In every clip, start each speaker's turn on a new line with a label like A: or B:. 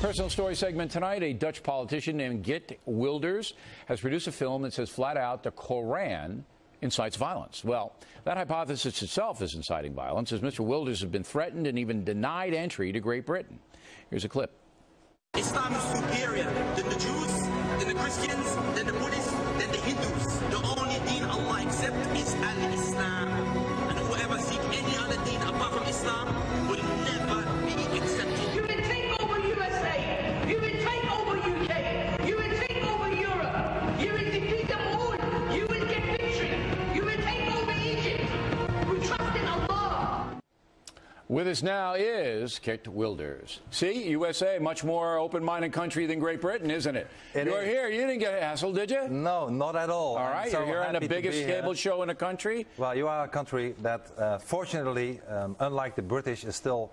A: Personal story segment tonight. A Dutch politician named Geert has produced a film that says flat out the Koran incites violence. Well, that hypothesis itself is inciting violence, as Mr. Wilders has been threatened and even denied entry to Great Britain. Here's a clip.
B: Islam is superior than the Jews, than the Christians, than the Buddhists, than the Hindus. The only deen Allah accepts is Al-Islam. And whoever seeks any other deen apart from Islam will never be accepted.
C: You will take over USA. You will take over UK. You will take over Europe. You will defeat them all. You will get victory. You will take over Egypt. We trust in Allah.
A: With us now is Geert Wilders. See, USA, much more open-minded country than Great Britain, isn't it? You're here. You didn't get hassled, did you?
D: No, not at all.
A: All right, you're here on the biggest cable show in the country.
D: Well, you are a country that, fortunately, unlike the British, is still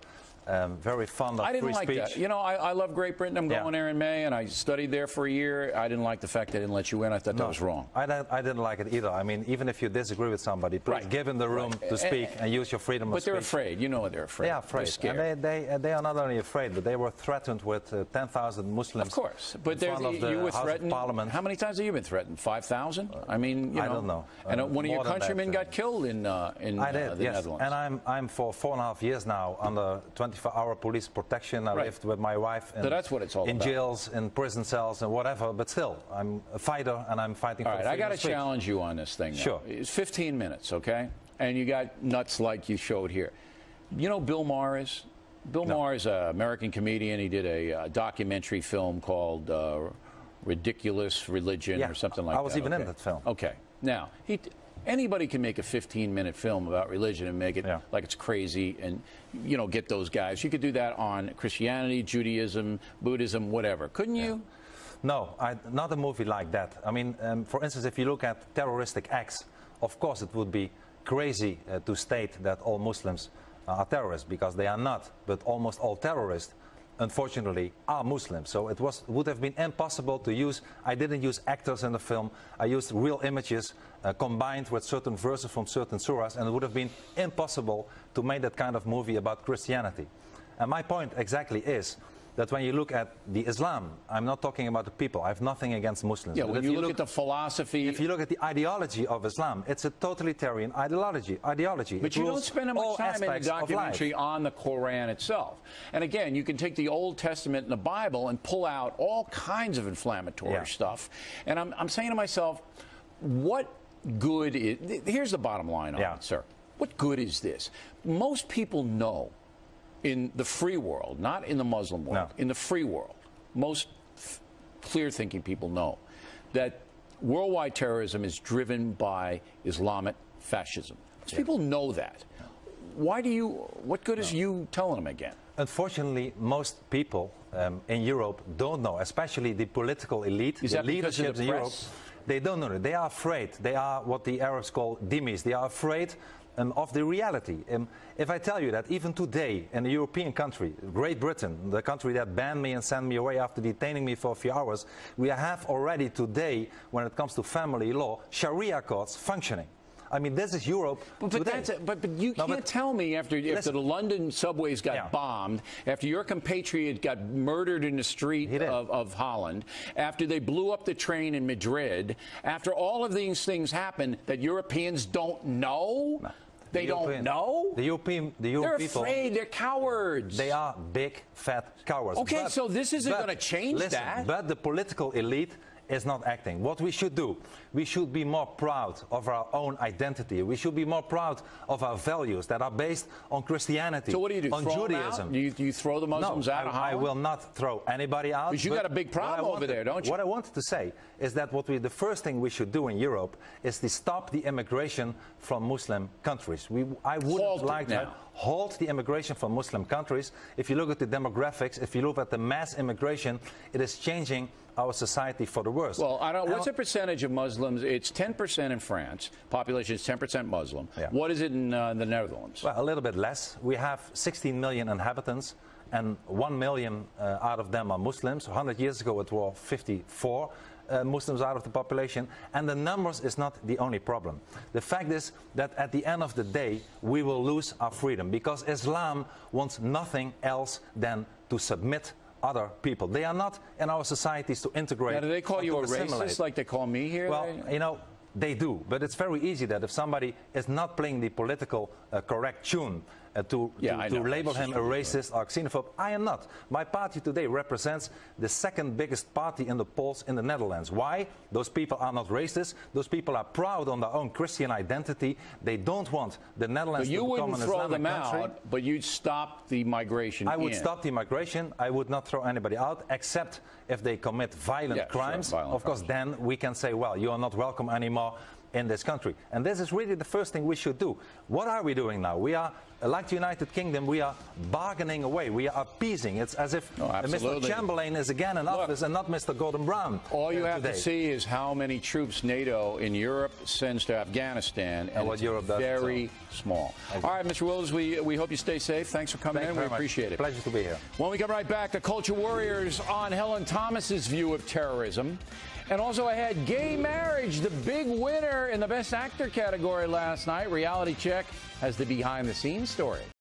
D: very fond of free speech.
A: I didn't like that. You know, I love Great Britain. I'm going there in May, and I studied there for a year. I didn't like the fact they didn't let you in. I thought that was wrong.
D: I didn't like it either. I mean, even if you disagree with somebody, please give them the room to speak and use your freedom of speech.
A: But they're afraid. You know they're afraid.
D: They are afraid.
A: They're scared.
D: And they are not only afraid, but they were threatened with 10,000 Muslims.
A: Of course. But
D: you
A: were threatened. How many times have you been threatened? 5,000? I mean, you know.
D: I don't know.
A: And one of your countrymen got killed in the Netherlands.
D: And I'm for 4.5 years now under 24-hour police protection. I lived with my wife
A: so that's what it's all
D: in
A: about.
D: Jails, in prison cells, and whatever. But still, I'm a fighter, and I'm fighting for freedom of speech.
A: I got to challenge you on this thing.
D: Sure.
A: It's 15 minutes, okay? And you got nuts like you showed here. You know Bill Maher is? Bill Maher is an American comedian. He did a documentary film called Ridiculous Religion or something like that.
D: I was even in that film.
A: Okay. Now, anybody can make a 15-minute film about religion and make it like it's crazy and, you know, get those guys. You could do that on Christianity, Judaism, Buddhism, whatever. Couldn't you?
D: No, not a movie like that. I mean, for instance, if you look at terroristic acts, of course it would be crazy to state that all Muslims are terrorists, because they are not. But almost all terrorists, unfortunately, are Muslims. So it would have been impossible to use. I didn't use actors in the film. I used real images combined with certain verses from certain surahs, and it would have been impossible to make that kind of movie about Christianity. And my point exactly is that when you look at the Islam, I'm not talking about the people. I have nothing against Muslims.
A: Yeah, when you look at the philosophy...
D: If you look at the ideology of Islam, it's a totalitarian ideology.
A: But you don't spend much time in the documentary on the Koran itself. And again, you can take the Old Testament and the Bible and pull out all kinds of inflammatory stuff. And I'm saying to myself, what good is... Here's the bottom line on it, sir. What good is this? Most people know, in the free world, not in the Muslim world, in the free world, most clear-thinking people know that worldwide terrorism is driven by Islamic fascism. Most people know that. What good is you telling them again?
D: Unfortunately, most people in Europe don't know, especially the political elite, the leadership in Europe. They don't know it. They are afraid. They are what the Arabs call dhimmis. They are afraid of the reality. If I tell you that even today in a European country, Great Britain, the country that banned me and sent me away after detaining me for a few hours, we have already today, when it comes to family law, Sharia courts functioning. I mean, this is Europe today.
A: But you can't tell me after the London subways got bombed, after your compatriot got murdered in the street of Holland, after they blew up the train in Madrid, after all of these things happened, that Europeans don't know? No. They don't know?
D: The European
A: they're
D: people...
A: They're afraid. They're cowards.
D: They are big, fat cowards.
A: Okay, so this isn't going to change that.
D: But the political elite is not acting. What we should do, we should be more proud of our own identity. We should be more proud of our values that are based on Christianity,
A: so what do?
D: On Judaism.
A: Do you throw the Muslims out of Holland?
D: I will not throw anybody out.
A: Because you got a big problem over there, don't you?
D: What I wanted to say is that the first thing we should do in Europe is to stop the immigration from Muslim countries. I wouldn't like to halt the immigration from Muslim countries. If you look at the demographics, if you look at the mass immigration, it is changing our society for the worse.
A: Well, what's the percentage of Muslims? It's 10% in France. Population is 10% Muslim. What is it in the Netherlands?
D: Well, a little bit less. We have 16 million inhabitants, and 1 million out of them are Muslims. 100 years ago, it were 54 Muslims out of the population. And the numbers is not the only problem. The fact is that at the end of the day, we will lose our freedom, because Islam wants nothing else than to submit other people. They are not in our societies to integrate.
A: Now, do they call you a racist like they call me here?
D: Well, you know, they do, but it's very easy that if somebody is not playing the political correct tune to label him a racist or xenophobe, I am not. My party today represents the second biggest party in the polls in the Netherlands. Why? Those people are not racist. Those people are proud on their own Christian identity. They don't want the Netherlands to become an Islamic country. You wouldn't throw them out, but you'd stop the migration. I would stop the migration. I would not throw anybody out, except if they commit violent crimes.
A: Sure,
D: of course, then we can say, well, you are not welcome anymore in this country. And this is really the first thing we should do. What are we doing now? We are, like the United Kingdom, we are bargaining away. We are appeasing. It's as if Mr. Chamberlain is again in office and not Mr. Gordon Brown.
A: All you have to see is how many troops NATO in Europe sends to Afghanistan, and what Europe does very small. All right, Mr. Willis, we hope you stay safe. Thanks for coming in. We appreciate it.
D: Pleasure to be here.
A: When we come right back, the Culture Warriors on Helen Thomas's view of terrorism. And also ahead, Gay Marriage, the big winner in the Best Actor category last night. Reality Check has the behind-the-scenes story.